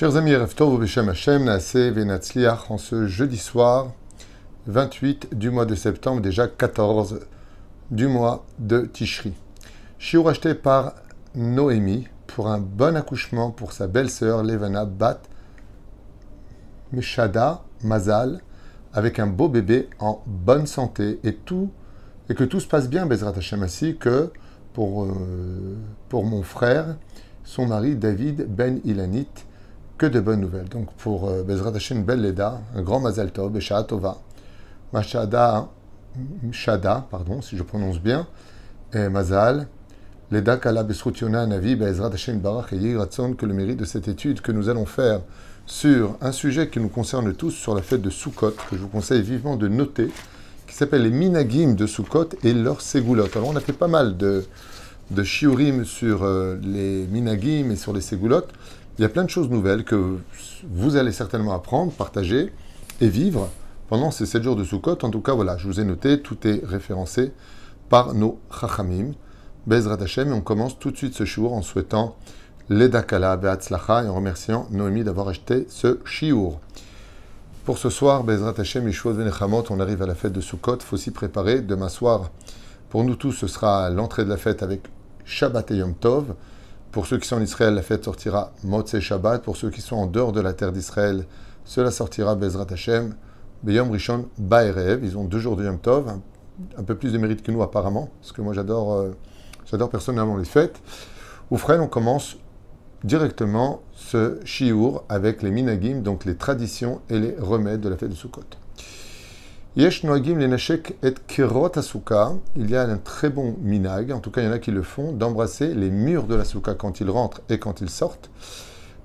Chers amis, Erev Tov Beshem Hashem, Naaseh Venatzliach, en ce jeudi soir, 28 du mois de septembre, déjà 14 du mois de Tishri. Shiur acheté par Noémie pour un bon accouchement pour sa belle-sœur Levana Bat Meshada Mazal, avec un beau bébé en bonne santé et que tout se passe bien, Bezrat Hashem, ainsi que pour mon frère, son mari David Ben Ilanit. Que de bonnes nouvelles. Donc pour Bezrat Hashem, une belle Leda, un grand Mazal Tov, Besha'a Tova, Mashada, pardon, si je prononce bien, et Mazal, Leda Kala Besrut Yona Navi, Bezrat Hashem Barach et Yiratson, que le mérite de cette étude que nous allons faire sur un sujet qui nous concerne tous, sur la fête de Sukkot, que je vous conseille vivement de noter, qui s'appelle les Minagim de Sukkot et leurs Segulot. Alors on a fait pas mal de shiurim sur les Minagim et sur les Segulot. Il y a plein de choses nouvelles que vous allez certainement apprendre, partager et vivre pendant ces 7 jours de Sukkot. En tout cas, voilà, je vous ai noté, tout est référencé par nos Chachamim. Bezrat Hashem, et on commence tout de suite ce shiur en souhaitant Leda Kala Be'atzlacha et en remerciant Noémie d'avoir acheté ce shiur. Pour ce soir, Bezrat Hashem, Yeshuot Venechamot, on arrive à la fête de Sukkot, il faut s'y préparer. Demain soir, pour nous tous, ce sera l'entrée de la fête avec Shabbat et Yom Tov. Pour ceux qui sont en Israël, la fête sortira Motzei Shabbat. Pour ceux qui sont en dehors de la terre d'Israël, cela sortira Bezrat Hashem, Beyom Rishon Ba'erev. Ils ont 2 jours de Yom Tov, un peu plus de mérite que nous apparemment, parce que moi j'adore personnellement les fêtes. Oufren, on commence directement ce shiur avec les minagim, donc les traditions et les remèdes de la fête de Sukkot. Yesh noagim lenashek et kirot asuka. Il y a un très bon minag, en tout cas il y en a qui le font, d'embrasser les murs de la souka quand ils rentrent et quand ils sortent.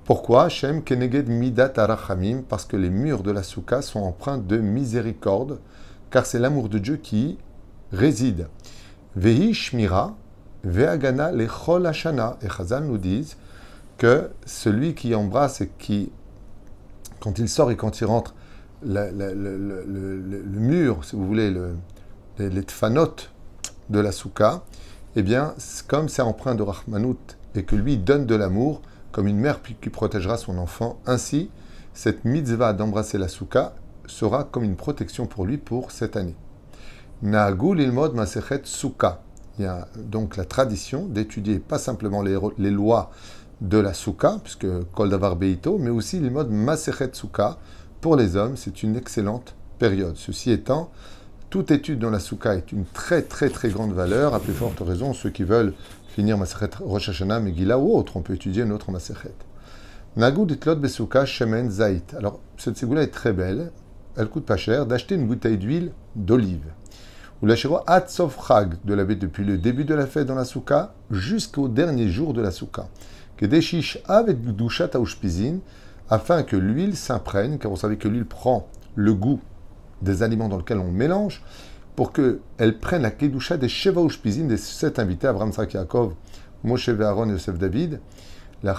Pourquoi? Shem keneged midat arachamim, parce que les murs de la souka sont empreints de miséricorde, car c'est l'amour de Dieu qui y réside. Vehi shmira ve'agana lechol hashana. Et Chazal nous disent que celui qui embrasse et qui, quand il sort et quand il rentre, le mur, si vous voulez, les tfanot de la souka, eh bien, comme c'est empreint de Rahmanout et que lui donne de l'amour, comme une mère qui protégera son enfant, ainsi, cette mitzvah d'embrasser la souka sera comme une protection pour lui pour cette année. Na'agul ilmod masechet souka. Il y a donc la tradition d'étudier pas simplement les lois de la souka, puisque kol davar beito, mais aussi l'ilmod masechet souka. Pour les hommes, c'est une excellente période. Ceci étant, toute étude dans la souka est une très très très grande valeur. À plus forte raison, ceux qui veulent finir Masechet Rosh Hashanah, Megillah ou autre, on peut étudier une autre Masechet. Nagud itlot besouka shemen zait. Alors, cette ségoula est très belle. Elle coûte pas cher. D'acheter une bouteille d'huile d'olive. Ou la shiro atsof chag, de laver depuis le début de la fête dans la souka jusqu'au dernier jour de la souka. Kedeshish avec gdushat aushpizin, afin que l'huile s'imprègne, car vous savez que l'huile prend le goût des aliments dans lesquels on mélange, pour qu'elle prenne la kedusha des Sheva Ushpizin, des 7 invités, Abraham, Isaac, Yaakov, Moshe, Aaron, Yosef, David, et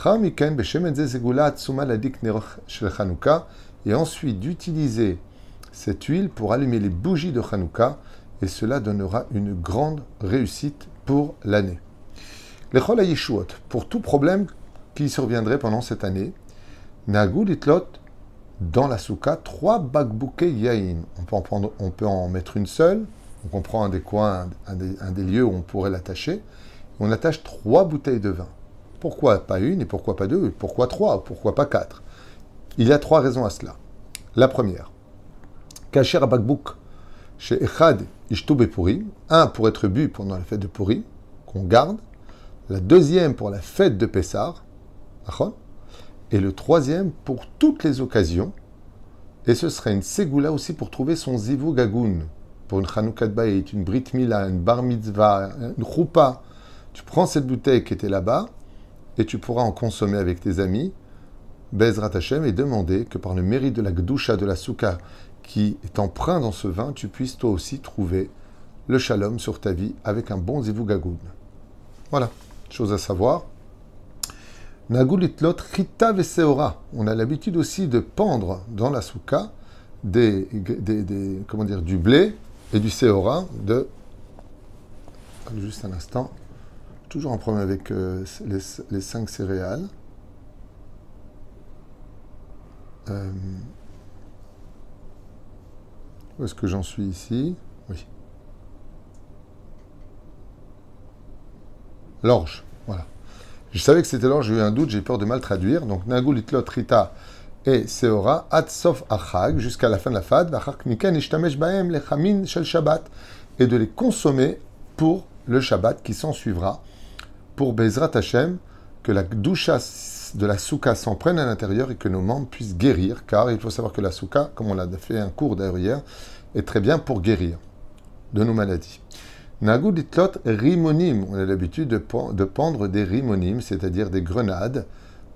ensuite d'utiliser cette huile pour allumer les bougies de Hanouka, et cela donnera une grande réussite pour l'année. Les Chol HaYeshuot, pour tout problème qui surviendrait pendant cette année, Nagud itlot dans la souka 3 bakbouké yain. On peut en mettre une seule. Donc on prend un des coins, un des lieux où on pourrait l'attacher. On attache 3 bouteilles de vin. Pourquoi pas une et pourquoi pas 2? Pourquoi 3? Pourquoi pas 4? Il y a 3 raisons à cela. La première, kacher bakbouk chez echad ishtou bepurim. Un pour être bu pendant la fête de Purim, qu'on garde. La deuxième pour la fête de Pessah. Et le 3e pour toutes les occasions, et ce serait une ségoula aussi pour trouver son zivug agun, pour une chanoukat bayit, une brit mila, une bar mitzvah, une choupa. Tu prends cette bouteille qui était là-bas, et tu pourras en consommer avec tes amis, Bezrat Hashem, et demander que par le mérite de la gdusha de la souka qui est empreint dans ce vin, tu puisses toi aussi trouver le shalom sur ta vie avec un bon zivug agun. Voilà, chose à savoir. Nagul itlot chita veseora. On a l'habitude aussi de pendre dans la souka du blé et du seora juste un instant. Toujours un problème avec les 5 céréales. Euh, où est-ce que j'en suis ici? Oui. L'orge, voilà. Je savais que c'était l'orge, j'ai eu un doute, j'ai peur de mal traduire. Donc, Nagul Itlot Rita et Seora, Atsof Achag, jusqu'à la fin de la fad, et de les consommer pour le Shabbat qui s'en suivra, pour Bezrat Hashem, que la doucha de la souka s'en prenne à l'intérieur et que nos membres puissent guérir, car il faut savoir que la souka, comme on l'a fait un cours d'ailleurs hier, est très bien pour guérir de nos maladies. Nagou ditlot rimonim, on a l'habitude de pendre des rimonim, c'est-à-dire des grenades,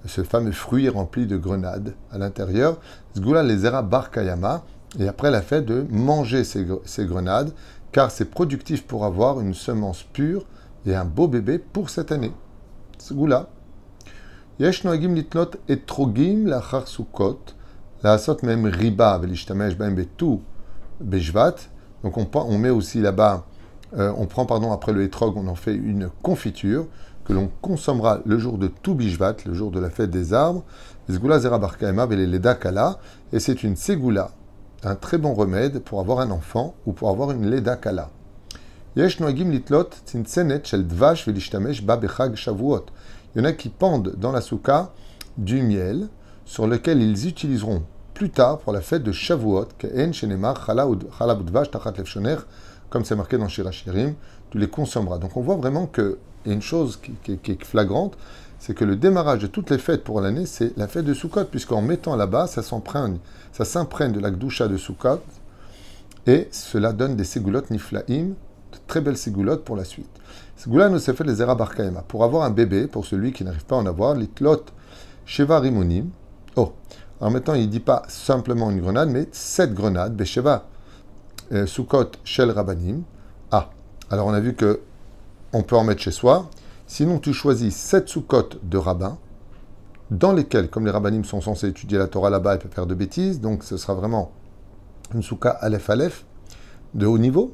ce fameux fruit rempli de grenades à l'intérieur, Zgula lezera bar kayama, et après la fait de manger ces grenades, car c'est productif pour avoir une semence pure et un beau bébé pour cette année. Zgula. Yesh noagim litlot etrogim lachar sukot, la asot même riba velishtamesh baim betu bejvat, donc on met aussi là-bas. On prend, après le hétrog, on en fait une confiture que l'on consommera le jour de tout Bishvat, le jour de la fête des arbres. Zgoula zera barkaema veleleda kala, et c'est une ségoula, un très bon remède pour avoir un enfant ou pour avoir une leda kala. Yesh noagim litlot tzintzenet shel dvash velishtamesh ba bechag shavuot. Il y en a qui pendent dans la souka du miel sur lequel ils utiliseront plus tard pour la fête de Shavuot, ke'en shenemar chalab dvash tachat lefshoner, comme c'est marqué dans Shirachirim, tu les consommeras. Donc on voit vraiment qu'il y a une chose qui est flagrante, c'est que le démarrage de toutes les fêtes pour l'année, c'est la fête de Sukkot, puisqu'en mettant là-bas, ça s'imprègne de la Gdusha de Sukkot, et cela donne des ségoulottes niflaim, de très belles ségoulottes pour la suite. Ségoula nous s'est fait les Zera Barkaema. Pour avoir un bébé, pour celui qui n'arrive pas à en avoir, l'itlot Sheva Rimonim. Oh, alors maintenant il ne dit pas simplement une grenade, mais 7 grenades, Besheva. Sukkot Shel Rabbanim. Ah, alors on a vu que on peut en mettre chez soi. Sinon, tu choisis 7 Sukkot de rabbins, dans lesquels, comme les Rabbanim sont censés étudier la Torah là-bas, ils peuvent faire de bêtises, donc ce sera vraiment une Soukha Aleph Aleph, de haut niveau.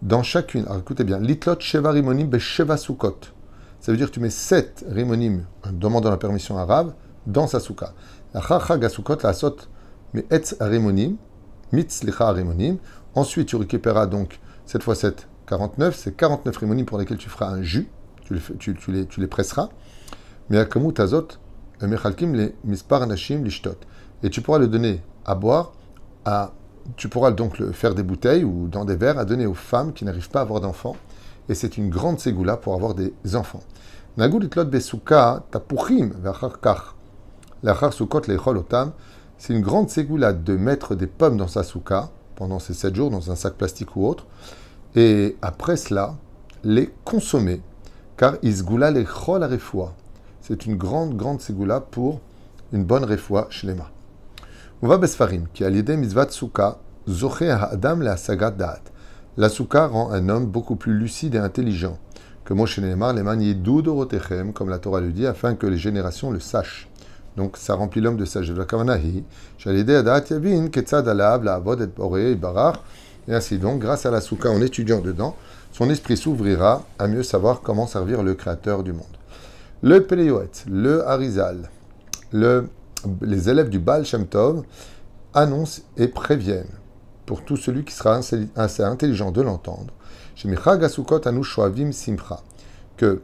Dans chacune, alors écoutez bien, Litlot Sheva Rimonim Besheva Sukkot. Ça veut dire que tu mets 7 Rimonim, demandant la permission arabe, dans sa Soukha. La Chachag Sukkot, la Sot, mais Etz Rimonim, Mitzlicha Rimonim. Ensuite, tu récupéreras donc, cette fois 7, 49. C'est 49 rimonim pour lesquels tu feras un jus. Tu les presseras. Mais Akamut Azot, Mechalkim, les Mispar Nashim, Lishtot. Et tu pourras le donner à boire, tu pourras donc le faire des bouteilles ou dans des verres à donner aux femmes qui n'arrivent pas à avoir d'enfants. Et c'est une grande ségoula pour avoir des enfants. Nagul itlot besuka tapuchim v'achar l'achar sukot lechol otam. C'est une grande ségoula de mettre des pommes dans sa souka pendant ces 7 jours, dans un sac plastique ou autre, et après cela, les consommer, car isgoula les chol à refoua. C'est une grande ségoula pour une bonne refoua shlema. On va besfarim, qui a l'idée misvat souka, zoche ha'adam le asagat da'at. La souka rend un homme beaucoup plus lucide et intelligent, que Moshe Neemar, les man yidou dorotechem, comme la Torah le dit, afin que les générations le sachent. Donc, ça remplit l'homme de sagesse. Et ainsi donc, grâce à la souka, en étudiant dedans, son esprit s'ouvrira à mieux savoir comment servir le Créateur du monde. Le Péléoët, le Harizal, les élèves du Baal Shem Tov annoncent et préviennent, pour tout celui qui sera assez intelligent de l'entendre, que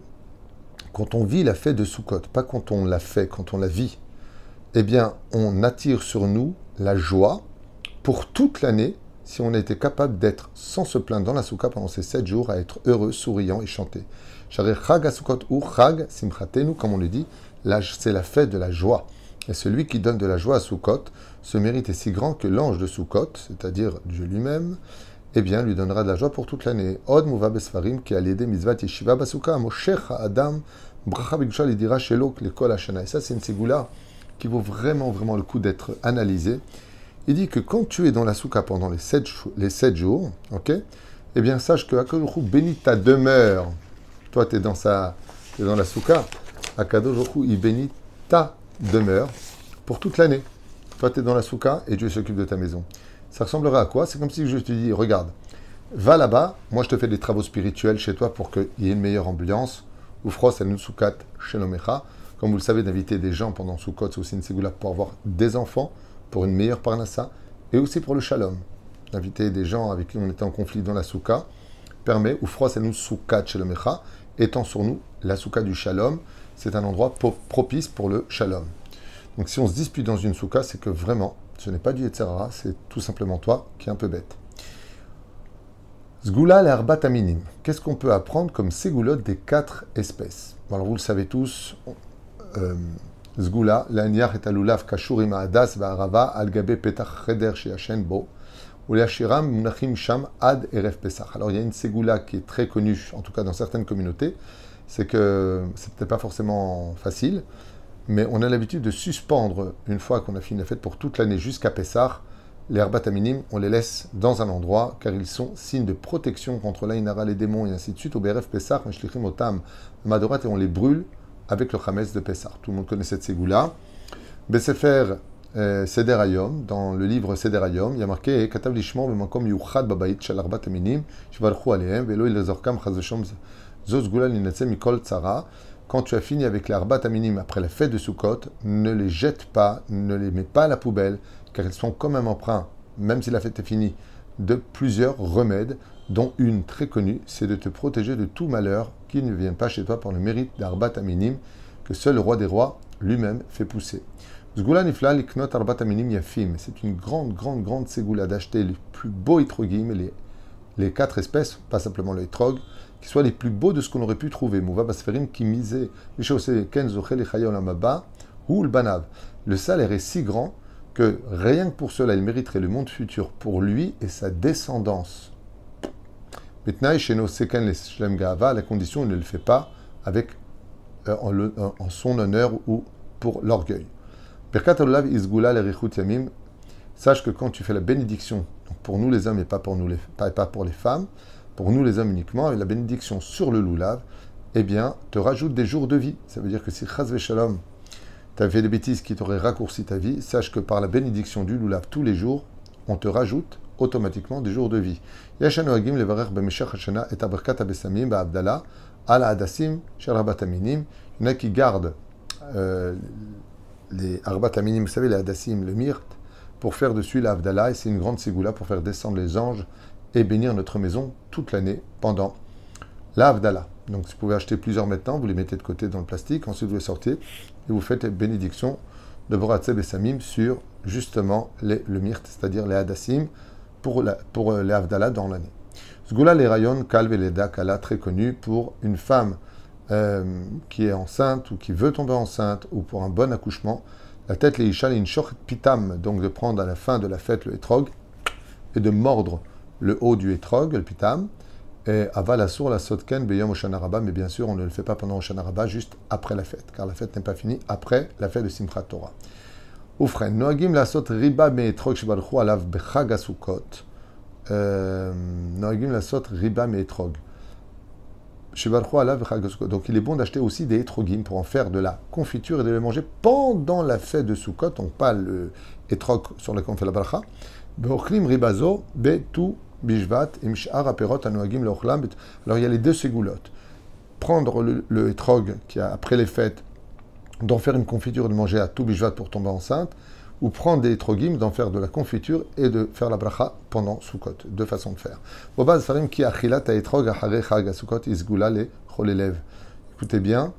quand on vit la fête de Sukkot, pas quand on la fait, quand on la vit, eh bien, on attire sur nous la joie pour toute l'année si on a été capable d'être sans se plaindre dans la Soukha pendant ces 7 jours, à être heureux, souriant et chanter. Chag Sukkot ou Chag Simchatenu, comme on le dit, c'est la fête de la joie. Et celui qui donne de la joie à Sukkot, ce mérite est si grand que l'ange de Sukkot, c'est-à-dire Dieu lui-même, eh bien, lui donnera de la joie pour toute l'année. Od Muva Besfarim, qui a l'idée Mizvat Yeshiva Basukha, Moshech Adam, Bracha Bigusha Lidira Shelok, l'école Hashana. Et ça, c'est une ségoula qui vaut vraiment le coup d'être analysée. Il dit que quand tu es dans la soukha pendant les 7 jours, ok, eh bien, sache que Akadosh Hu bénit ta demeure. Toi, tu es dans la soukha. Akadosh Hu, il bénit ta demeure pour toute l'année. Toi, tu es dans la soukha et Dieu s'occupe de ta maison. Ça ressemblerait à quoi? C'est comme si je te dis, regarde, va là-bas, moi je te fais des travaux spirituels chez toi pour qu'il y ait une meilleure ambiance. Ufros al-Nusukat Shelomecha. Comme vous le savez, d'inviter des gens pendant Sukkot, c'est aussi une ségoula pour avoir des enfants, pour une meilleure parnassa, et aussi pour le shalom. D'inviter des gens avec qui on était en conflit dans la souka permet, ou froid, c'est nous souka shalomecha, étant sur nous la souka du shalom, c'est un endroit propice pour le shalom. Donc si on se dispute dans une souka, c'est que vraiment, ce n'est pas du Yetzirah, c'est tout simplement toi qui es un peu bête. Zgoula l'erbat aminim. Qu'est-ce qu'on peut apprendre comme ségoulot des 4 espèces? Alors vous le savez tous, Zgoula, l'aniach et alulav kashurim adas va'arava al-gabe petach cheder she'ashen bo, ou l'ashiram munachim sham ad erev pesach. Alors il y a une ségoula qui est très connue, en tout cas dans certaines communautés, c'est que c'est peut-être pas forcément facile, mais on a l'habitude de suspendre, une fois qu'on a fini la fête pour toute l'année jusqu'à Pessah, les herbat aminim, on les laisse dans un endroit, car ils sont signes de protection contre l'Aïnara, les démons, et ainsi de suite. Au BRF Pessah, Meshlichim Otam, Madorat, et on les brûle avec le Chametz de Pessah. Tout le monde connaît cette ségoula. Besefer Seder Hayom, dans le livre Seder Hayom, il y a marqué Katav lishmor b'makom yuchad babayit shel herbat aminim, shvarchu alehem, velo ilazorkam chazeshom zozgoula linatse mikol tzara. Quand tu as fini avec les herbat aminim après la fête de Sukkot, ne les jette pas, ne les mets pas à la poubelle, car ils sont quand même empreints, même si la fête est finie, de plusieurs remèdes, dont une très connue, c'est de te protéger de tout malheur qui ne vient pas chez toi par le mérite d'Arbat Aminim, que seul le roi des rois lui-même fait pousser. Zgoula nifla liknot Arbat Aminim yafim. C'est une grande ségoula d'acheter les plus beaux etrogim, les 4 espèces, pas simplement le etrog, qui soient les plus beaux de ce qu'on aurait pu trouver. Mouva basferim qui misait, ken zochel chayol amaba, ou le banav. Le salaire est si grand que rien que pour cela, il mériterait le monde futur pour lui et sa descendance. Maintenant, chez nos seken les shlem gava, la condition, il ne le fait pas avec en son honneur ou pour l'orgueil. Birkat olav izgula l'erichut yamim. Sache que quand tu fais la bénédiction, donc pour nous les hommes et pas pour les femmes, pour nous les hommes uniquement, avec la bénédiction sur le lulav, eh bien, te rajoute des jours de vie. Ça veut dire que si chas v'shalom, tu as fait des bêtises qui t'auraient raccourci ta vie, sache que par la bénédiction du lulav tous les jours, on te rajoute automatiquement des jours de vie. Yashanu hagim levarer b'meshach hashana et aberkat abesamim ba'abdallah ala adassim shel herbat aminim. Il y en a qui gardent les herbat aminim, vous savez, les adassim, le myrte, pour faire dessus la Havdalah, et c'est une grande ségoula pour faire descendre les anges et bénir notre maison toute l'année pendant la Havdalah. Donc, si vous pouvez acheter plusieurs maintenant, vous les mettez de côté dans le plastique, ensuite vous les sortez et vous faites bénédiction de Boratzeb et Samim sur justement le myrte, c'est-à-dire les Hadassim, pour les Havdalah dans l'année. Zgoula les rayon kalv et les dakala, très connu pour une femme qui est enceinte ou qui veut tomber enceinte ou pour un bon accouchement. La tête, les ishal, une shochet pitam, donc de prendre à la fin de la fête le etrog et de mordre le haut du etrog, le pitam. Et aval asur la sotken beyom Hoshana Rabbah, mais bien sûr on ne le fait pas pendant Hoshana Rabbah, juste après la fête, car la fête n'est pas finie après la fête de Simchat Torah. Oufren, noagim la sot riba me etrog shibalchu alav bechag asukot. Noagim la sot riba me etrog shibalchu alav bechag asukot. Donc il est bon d'acheter aussi des etrogim pour en faire de la confiture et de les manger pendant la fête de Sukkot, donc pas le etrog sur lequel on fait la bracha. Beochlim ribazo betu Bishvat, Imshar, Aperot, Anoagim, Lochlam. Alors il y a les deux ségoulottes. Prendre le etrog qui a après les fêtes, d'en faire une confiture et de manger à tout Bishvat pour tomber enceinte, ou prendre des etrogim, d'en faire de la confiture et de faire la bracha pendant Sukkot. Deux façons de faire. Bobaz Farim ki achilat a etrog ahare chag a Sukkot isgula le cholelev. Écoutez bien,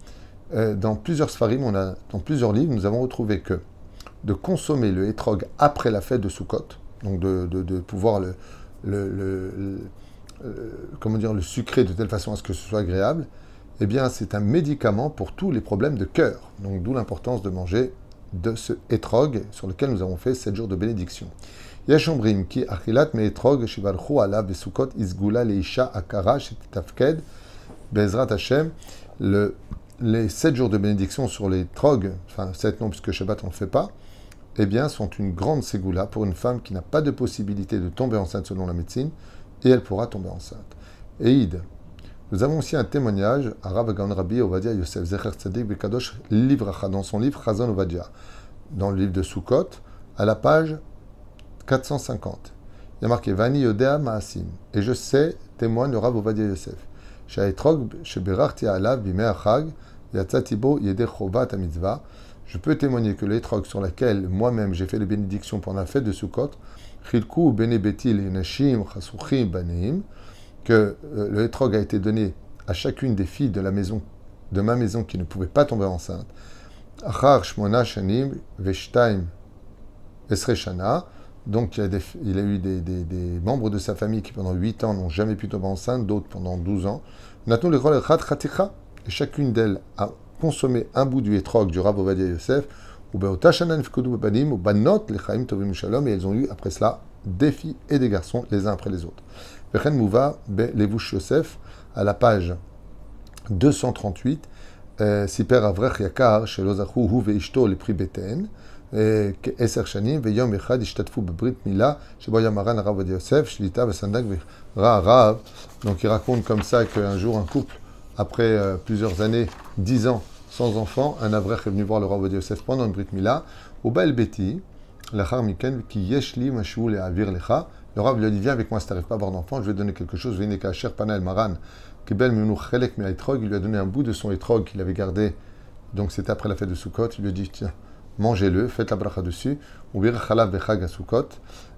dans plusieurs sfarim, dans plusieurs livres, nous avons retrouvé que de consommer le etrog après la fête de Sukkot, donc de pouvoir comment dire, le sucrer de telle façon à ce que ce soit agréable, eh bien c'est un médicament pour tous les problèmes de cœur. Donc d'où l'importance de manger de ce etrog sur lequel nous avons fait 7 jours de bénédiction. Yashombrim ki achilat me etrog shivarchu alav besukot isgula leisha akara shetitafked bezrat Hashem. Les 7 jours de bénédiction sur les etrog, enfin 7 non puisque Shabbat on ne le fait pas, eh bien, sont une grande ségoula pour une femme qui n'a pas de possibilité de tomber enceinte selon la médecine, et elle pourra tomber enceinte. Eid, nous avons aussi un témoignage à Rav Gaon Rabbi Ovadia Yosef Zecher Tzadik Bekadosh Livracha, dans son livre Chazon Ovadia, dans le livre de Sukkot, à la page 450. Il y a marqué Vani Yodea Maasim, et je sais, témoigne le Rav Ovadia Yosef, Shaetrog Sheberachti Alav Bimei Achag, Yatzatibo Yede Chovat Mitzvah. Je peux témoigner que l'étrog sur laquelle moi-même j'ai fait les bénédictions pendant la fête de Sukkot, Chilku Bene Betil Nashim Chasuchim Baneim, que le étrog a été donné à chacune des filles de ma maison qui ne pouvaient pas tomber enceinte. Achar Shmona Shanim Veshtaim Esre Shana. Donc il a eu des membres de sa famille qui pendant 8 ans n'ont jamais pu tomber enceinte, d'autres pendant 12 ans. Natnu Lechol Echad Chaticha. Et chacune d'elles a consommé un bout du étrog du Rav Ovadia Yosef, ou Beota Shana Nifkodu Banim, ou Banot Lechaim Tovim Shalom, et elles ont eu après cela des filles et des garçons les uns après les autres. Vechen Mouva Be Levush Yosef, à la page 238, Siper Avrech Yakar, Shelozachu Hu Veishto le Pri Beten, Eser Shanim, Veyom Echad Ishtatfu Bebrit Mila, Sheboya Maran Rav Ovadia Yosef, Shlita Vesandak Ra Rav. Donc il raconte comme ça qu'un jour un couple, après plusieurs années, 10 ans sans enfant, un avrech est venu voir le Rav Ovadia Yosef pendant une Brit Mila, au Baal Beti, l'achar miken ki yeshli mashou le avir lecha. Le Rav lui a dit viens avec moi si tu n'arrives pas à avoir d'enfant, je vais te donner quelque chose. Vine kasher pana el maran kibel minu chelek mi etrog. Il lui a donné un bout de son etrog qu'il avait gardé. Donc c'était après la fête de Sukkot. Il lui a dit tiens, mangez-le, faites la bracha dessus. Ou bir chalav bechag à Sukkot.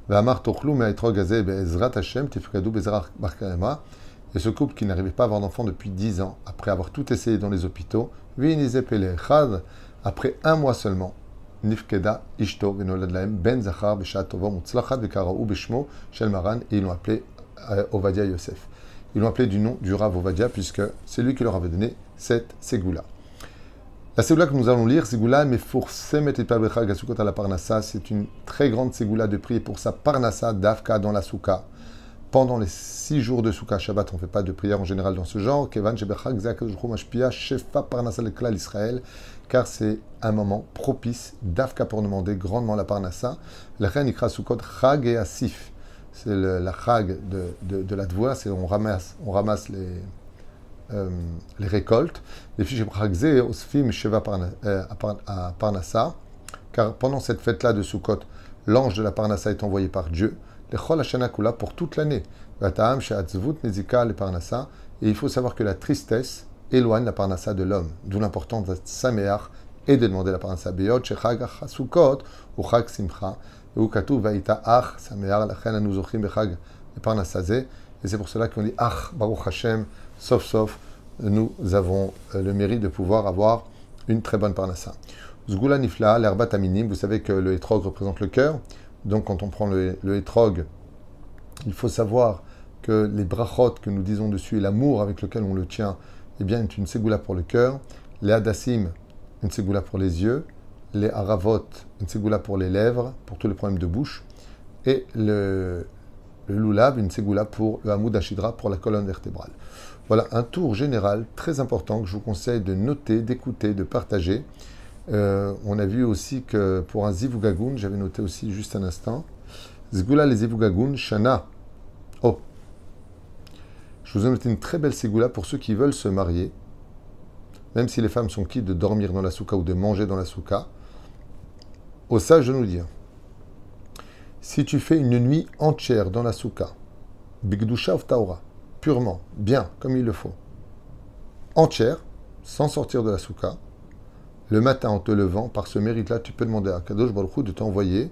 Ve'amar tochlu mi etrog azeh be'ezrat Hashem tifkadu bezrach barkaema. Et ce couple qui n'arrivait pas à avoir d'enfant depuis 10 ans, après avoir tout essayé dans les hôpitaux, après un mois seulement, Nifkeda Ishto Venolad Lahem Ben Zachar Beshat Tova Mutzlachat Vekaraou Beshmo Shel Maran, et ils l'ont appelé Ovadia Yosef. Ils l'ont appelé du nom du Rav Ovadia, puisque c'est lui qui leur avait donné cette ségoula. La ségoula que nous allons lire, ségoula Mefoursemet et Pabechag Asukot à la Parnassa, c'est une très grande ségoula de prier pour sa Parnassa d'Afka dans la Souka. Pendant les 6 jours de Souka Shabbat, on ne fait pas de prière en général dans ce genre, Kevan Shebechag Zakajru Mashpia Shefa Parnassa Leklal Israël, car c'est un moment propice d'Afka pour demander grandement la Parnassa. La reine Ikra Sukkot Chag et Asif, c'est la Chag de la Dvoa, c'est on ramasse les récoltes. Les fiches Chagze Osfim Sheva à Parnassa, car pendant cette fête-là de Sukkot, l'ange de la Parnassa est envoyé par Dieu. Pour toute l'année. Et il faut savoir que la tristesse éloigne la parnassa de l'homme, d'où l'importance de sameach et de demander la parnassa. Et c'est pour cela qu'on dit Ach, Baruch Hashem, sauf, nous avons le mérite de pouvoir avoir une très bonne parnassa. Zgula Nifla, l'herbat aminim, vous savez que le hétrog représente le cœur. Donc, quand on prend le hétrog, il faut savoir que les brachot que nous disons dessus et l'amour avec lequel on le tient, eh bien, est une ségoula pour le cœur. Les hadassim, une ségoula pour les yeux. Les haravot, une ségoula pour les lèvres, pour tous les problèmes de bouche. Et le lulav, une ségoula pour le hamoud ashidra, pour la colonne vertébrale. Voilà un tour général très important que je vous conseille de noter, d'écouter, de partager. On a vu aussi que pour un zivugagoun, j'avais noté aussi juste un instant, Zgoula les zivugagoun, Shana. Oh, je vous ai noté une très belle ségoula pour ceux qui veulent se marier, même si les femmes sont quittes de dormir dans la souka ou de manger dans la souka. Au sage de nous dire, si tu fais une nuit entière dans la souka, bigdusha of taora, purement, bien, comme il le faut, entière, sans sortir de la souka, le matin, en te levant, par ce mérite-là, tu peux demander à Kadosh Baruch Hu de t'envoyer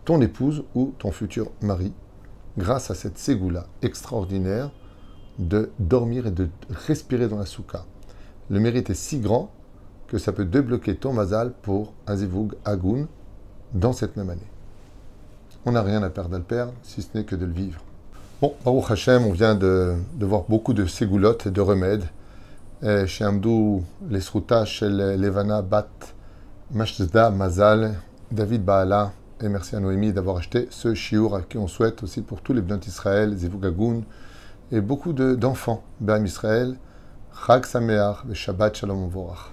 ton épouse ou ton futur mari, grâce à cette ségoula extraordinaire de dormir et de respirer dans la souka. Le mérite est si grand que ça peut débloquer ton mazal pour un zivug agoun dans cette même année. On n'a rien à perdre à le perdre, si ce n'est que de le vivre. Bon, Baruch Hashem, on vient de voir beaucoup de ségoulottes et de remèdes. Chez Amdou, les Sruta, chez Levana, Bat, Mashzda, Mazal, David Baala, et merci à Noémie d'avoir acheté ce chiour à qui on souhaite aussi pour tous les Bnot Israël, Zivugagoun, et beaucoup d'enfants, B'am Israël, Chag Sameach, et Shabbat Shalom Vorach.